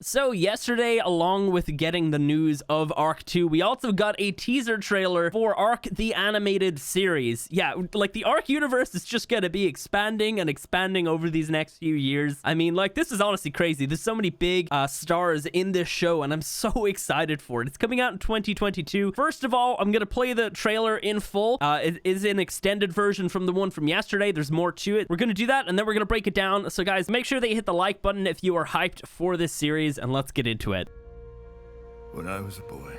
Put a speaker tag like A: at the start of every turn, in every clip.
A: So yesterday, along with getting the news of ARK 2, we also got a teaser trailer for ARK the animated series. Yeah, like the ARK universe is just gonna be expanding and expanding over these next few years. I mean, like, this is honestly crazy. There's so many big stars in this show, and I'm so excited for it. It's coming out in 2022. First of all, I'm gonna play the trailer in full. It is an extended version from the one from yesterday. There's more to it. We're gonna do that, and then we're gonna break it down. So guys, make sure that you hit the like button if you are hyped for this series, and let's get into it.
B: When I was a boy,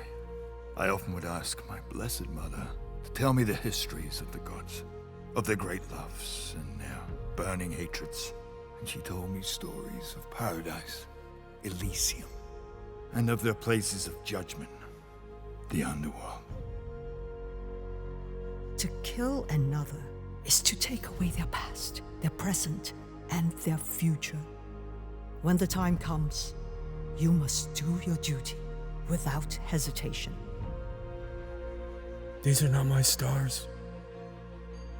B: I often would ask my blessed mother to tell me the histories of the gods, of their great loves and their burning hatreds. And she told me stories of paradise, Elysium, and of their places of judgment, the underworld.
C: To kill another is to take away their past, their present, and their future. When the time comes, you must do your duty without hesitation.
D: These are not my stars.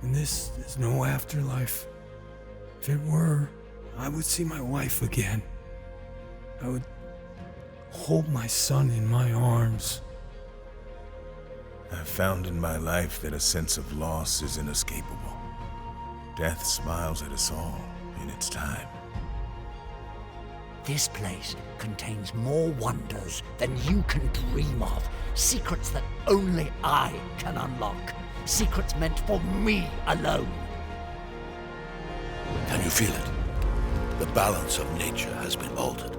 D: And this is no afterlife. If it were, I would see my wife again. I would hold my son in my arms.
E: I've found in my life that a sense of loss is inescapable. Death smiles at us all in its time.
F: This place contains more wonders than you can dream of. Secrets that only I can unlock. Secrets meant for me alone.
G: Can you feel it? The balance of nature has been altered.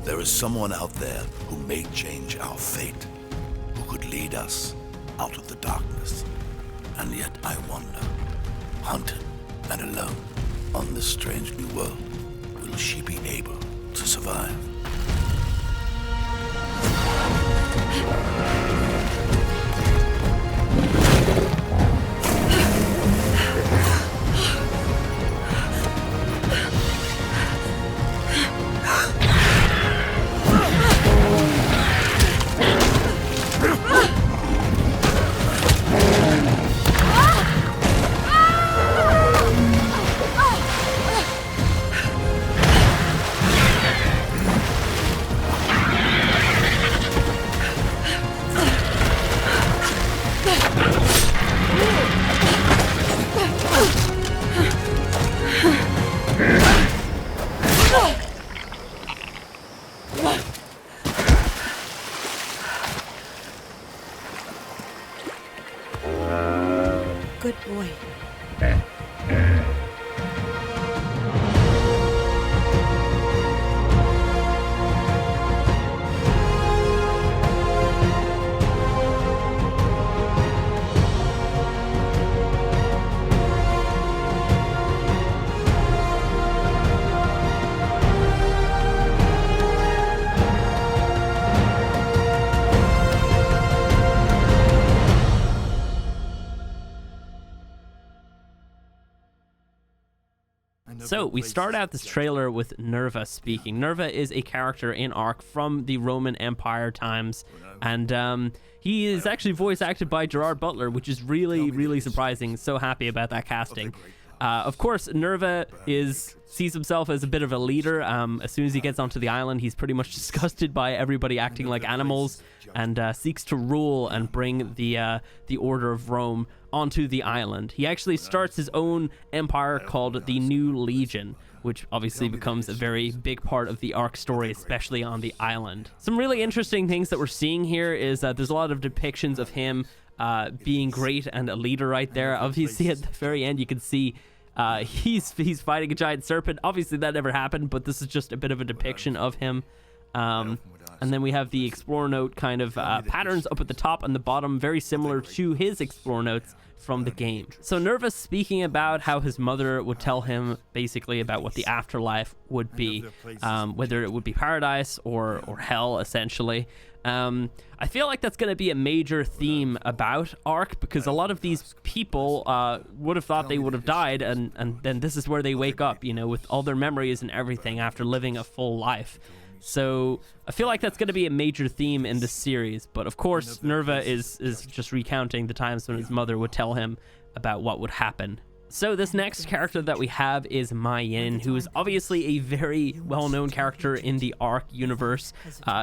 G: There is someone out there who may change our fate, who could lead us out of the darkness. And yet I wonder, hunted and alone on this strange new world, will she be able to survive?
C: Good boy.
A: So we start out this trailer with Nerva speaking. Nerva is a character in ARK from the Roman Empire times, and he is actually voice acted by Gerard Butler, which is really surprising. So happy about that casting. Of course, Nerva sees himself as a bit of a leader. As soon as he gets onto the island, he's pretty much disgusted by everybody acting like animals, and seeks to rule and bring the Order of Rome onto the island. He actually starts his own empire called the New Legion, which obviously becomes a very big part of the ARK story, especially on the island. Some really interesting things that we're seeing here is that there's a lot of depictions of him being great and a leader right there. Obviously, at the very end, you can see he's fighting a giant serpent. Obviously, that never happened, but this is just a bit of a depiction of him. And then we have the Explorer Note kind of patterns up at the top and the bottom, very similar to his Explorer Notes from the game. So Nerva's speaking about how his mother would tell him basically about what the afterlife would be, whether it would be paradise or hell, essentially. I feel like that's going to be a major theme about ARK, because a lot of these people would have thought they would have died, and then this is where they wake up, you know, with all their memories and everything after living a full life. So I feel like that's going to be a major theme in this series. But of course, Nerva is just recounting the times when his mother would tell him about what would happen So this next character that we have is Mai Yin, who is obviously a very well-known character in the ARK universe.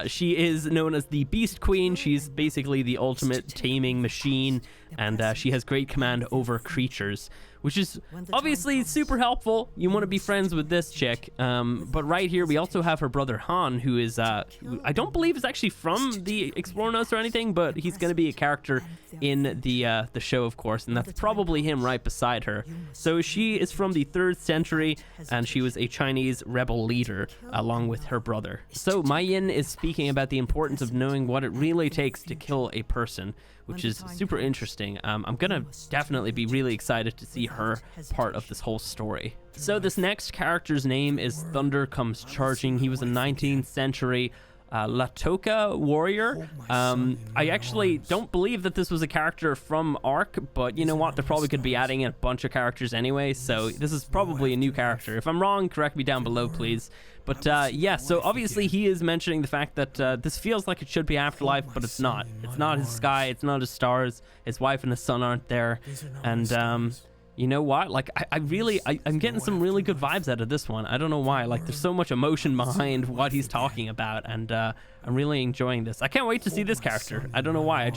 A: She is known as the Beast Queen. She's basically the ultimate taming machine, and she has great command over creatures, which is obviously super helpful. You want to be friends with this chick. But right here, we also have her brother Han, who is, who I don't believe is actually from the Explorer Notes or anything, but he's going to be a character in the show, of course, and that's probably him right beside her. So she is from the 3rd century, and she was a Chinese rebel leader along with her brother. So Mai Yin is speaking about the importance of knowing what it really takes to kill a person, which is super interesting. I'm gonna definitely be really excited to see her part of this whole story. So this next character's name is Thunder Comes Charging. He was a 19th century Latoka warrior. I actually don't believe that this was a character from ARK, but you know what? They probably could be adding in a bunch of characters anyway, so this is probably a new character. If I'm wrong, correct me down below, please. But yeah, so obviously he is mentioning the fact that this feels like it should be Afterlife, but it's not. It's not his sky, it's not his stars, his wife and his son aren't there, and you know what? Like, I'm getting some really good vibes out of this one. I don't know why. Like, there's so much emotion behind what he's talking about, and I'm really enjoying this. I can't wait to see this character. I don't know why.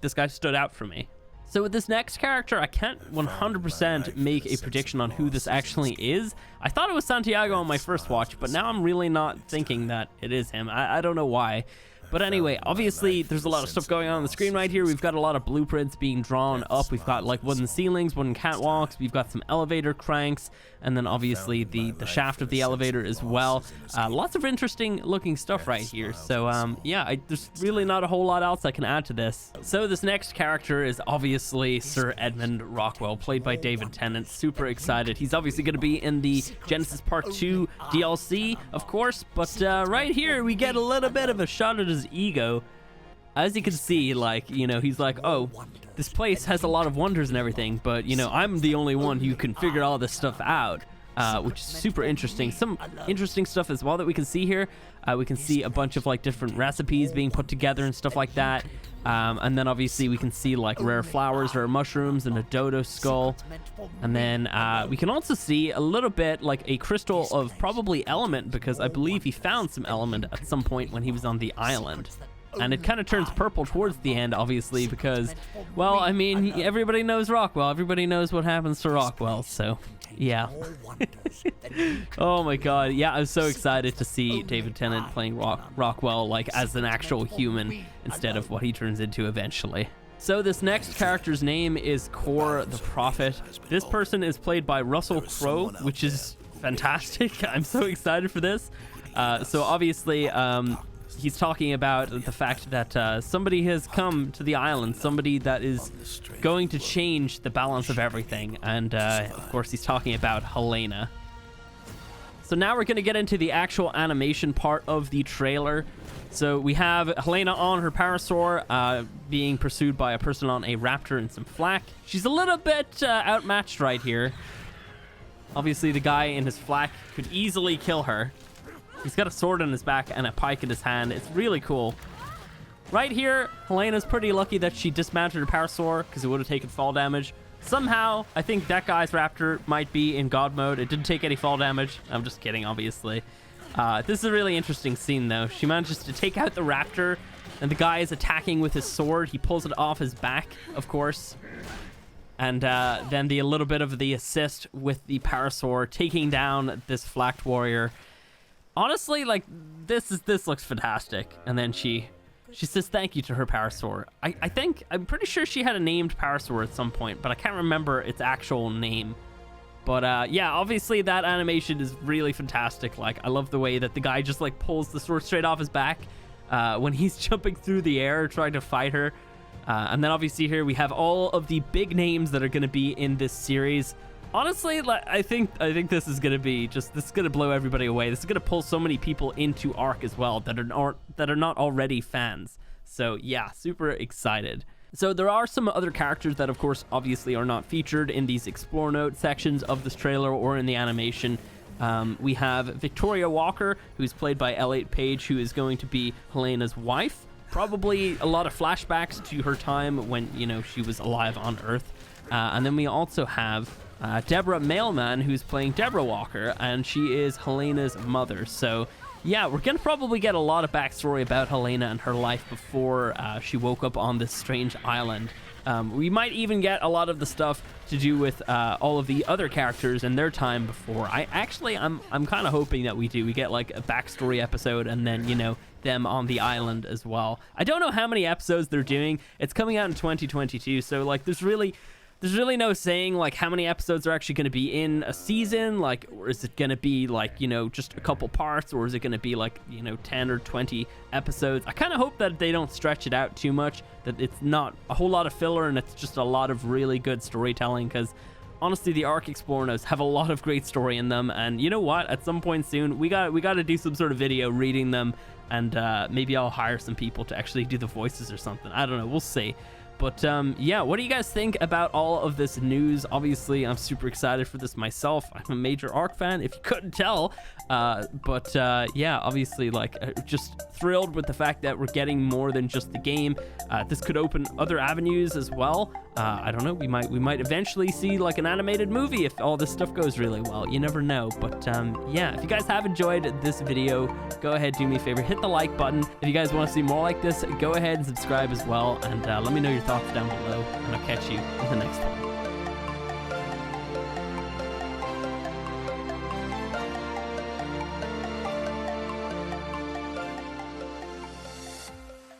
A: This guy stood out for me. So with this next character, I can't 100% make a prediction on who this actually is. I thought it was Santiago on my first watch, but now I'm really not thinking that it is him. I don't know why. But anyway, obviously, there's a lot of stuff going on the screen right here. We've got a lot of blueprints being drawn up. We've got like wooden ceilings, wooden catwalks. We've got some elevator cranks, and then obviously the shaft of the elevator as well. Lots of interesting looking stuff right here. So yeah, there's really not a whole lot else I can add to this. So this next character is obviously Sir Edmund Rockwell, played by David Tennant. Super excited. He's obviously going to be in the Genesis Part 2 DLC, of course. But right here, we get a little bit of a shot at his ego. As you can see, like, you know, he's like, oh, this place has a lot of wonders and everything, but you know, I'm the only one who can figure all this stuff out, which is super interesting. Some interesting stuff as well that we can see here. We can see a bunch of like different recipes being put together and stuff like that, and then obviously we can see like rare flowers, rare mushrooms, and a dodo skull. And then we can also see a little bit like a crystal of probably element, because I believe he found some element at some point when he was on the island. And it kind of turns purple towards the end, obviously, because, well, I mean, everybody knows Rockwell. Everybody knows what happens to Rockwell, so yeah. Oh my god, yeah, I'm so excited to see David Tennant playing Rockwell like as an actual human instead of what he turns into eventually. So this next character's name is Kor the Prophet. This person is played by Russell Crowe, which is fantastic. I'm so excited for this. So obviously, he's talking about the fact that somebody has come to the island, somebody that is going to change the balance of everything, and of course he's talking about Helena. So now we're going to get into the actual animation part of the trailer. So we have Helena on her parasaur being pursued by a person on a raptor and some flak. She's a little bit outmatched right here. Obviously the guy in his flak could easily kill her. He's got a sword on his back and a pike in his hand. It's really cool. Right here, Helena's pretty lucky that she dismounted her parasaur because it would have taken fall damage. Somehow, I think that guy's raptor might be in god mode. It didn't take any fall damage. I'm just kidding, obviously. This is a really interesting scene, though. She manages to take out the raptor, and the guy is attacking with his sword. He pulls it off his back, of course. And then a little bit of the assist with the parasaur, taking down this flacked warrior. Honestly, like, this looks fantastic. And then she says thank you to her parasaur. I'm pretty sure she had a named parasaur at some point, but I can't remember its actual name. But yeah, obviously that animation is really fantastic. Like, I love the way that the guy just like pulls the sword straight off his back when he's jumping through the air trying to fight her. And then obviously here we have all of the big names that are going to be in this series. Honestly, like, I think this is going to be this is going to blow everybody away. This is going to pull so many people into ARK as well that are not already fans. So yeah, super excited. So there are some other characters that, of course, obviously are not featured in these Explore Note sections of this trailer or in the animation. We have Victoria Walker, who's played by Elliot Page, who is going to be Helena's wife. Probably a lot of flashbacks to her time when, you know, she was alive on Earth. And then we also have Deborah Mailman, who's playing Deborah Walker, and she is Helena's mother. So yeah, we're gonna probably get a lot of backstory about Helena and her life before she woke up on this strange island. We might even get a lot of the stuff to do with all of the other characters and their time before. I'm kind of hoping that we get like a backstory episode, and then, you know, them on the island as well. I don't know how many episodes they're doing. It's coming out in 2022, so like there's really no saying like how many episodes are actually going to be in a season, like, or is it going to be like, you know, just a couple parts, or is it going to be like, you know, 10 or 20 episodes. I kind of hope that they don't stretch it out too much, that it's not a whole lot of filler and it's just a lot of really good storytelling, because honestly, the ARK Explorers have a lot of great story in them, and you know what, at some point soon we got to do some sort of video reading them, and maybe I'll hire some people to actually do the voices or something. I don't know, we'll see. But yeah, what do you guys think about all of this news? Obviously, I'm super excited for this myself. I'm a major ARK fan, if you couldn't tell. But yeah, obviously, like, just thrilled with the fact that we're getting more than just the game. This could open other avenues as well. I don't know, we might eventually see like an animated movie if all this stuff goes really well. You never know. But yeah, if you guys have enjoyed this video, go ahead, do me a favor, hit the like button. If you guys want to see more like this, go ahead and subscribe as well, and let me know your thoughts down below, and I'll catch you in the next one.